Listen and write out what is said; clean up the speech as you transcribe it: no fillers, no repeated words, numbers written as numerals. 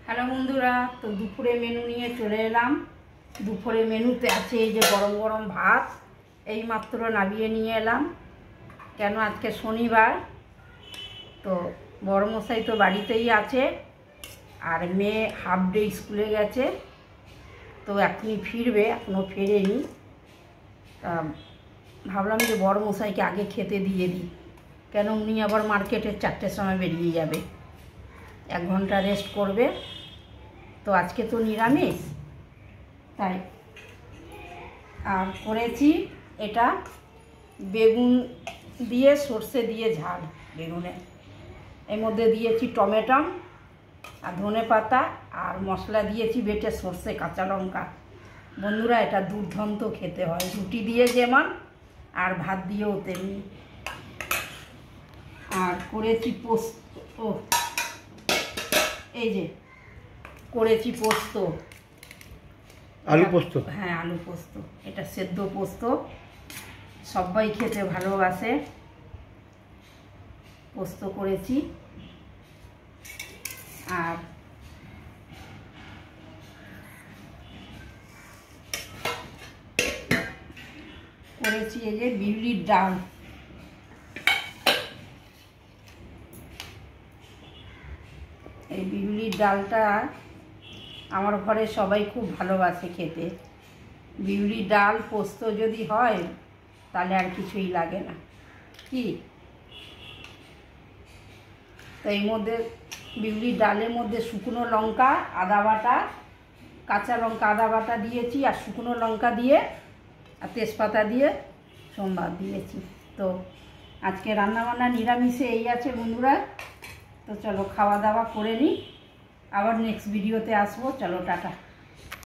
Hello বন্ধুরা, তো দুপুরে মেনু নিয়ে চলে এলাম। দুপুরে মেনুতে আছে এই যে গরম গরম ভাত, এই মাত্র নামিয়ে নিয়ে এলাম। কেন আজকে শনিবার, তো বড়মশাই তো বাড়িতেই আছে, আর মেয়ে হাফ ডে স্কুলে গেছে, তো এখনই ফিরবে, এখনও ফেরেনি। তা ভাবলাম যে বড়মশাইকে আগে খেতে দিয়ে দিই, কেন উনি আবার মার্কেটে 4টের সময় বেরিয়ে যাবে, 1 ঘন্টা রেস্ট করবে। তো আজকে তো নিরামিষ, তাই আর করেছি এটা বেগুন দিয়ে সর্ষে দিয়ে ঝাল বেগুনে, এর মধ্যে দিয়েছি টমেটো আর ধনেপাতা আর মশলা দিয়েছি বেটে সর্ষে কাঁচা লঙ্কা। বন্ধুরা, এটা দুর্দান্ত খেতে হয়, রুটি দিয়ে যেমন আর ভাত দিয়েও তেমনি। আর করেছি পোস্ত, এই যে করেছি পোস্ত, আলু পোস্ত। হ্যাঁ, আলু পোস্ত, এটা সেদ্ধ পোস্ত, সবাই খেতে ভালোবাসে। পোস্ত করেছি, আর করেছি এই যে বিউলির ডাল। এই বিউলির ডালটা আমার ঘরে সবাই খুব ভালোবাসে খেতে। বিউলির ডাল পোস্ত যদি হয় তাহলে আর কিছুই লাগে না, কি? তো এই মধ্যে বিউলির ডালের মধ্যে শুকনো লঙ্কা, আদা বাটা, কাঁচা লঙ্কা আদা বাটা দিয়েছি, আর শুকনো লঙ্কা দিয়ে আর তেজপাতা দিয়ে সোমবার দিয়েছি। তো আজকে রান্নাবান্না নিরামিষে এই আছে বন্ধুরা। তো চলো খাওয়া দাওয়া করে নিই, আবার নেক্সট ভিডিওতে আসবো। চলো টাটা।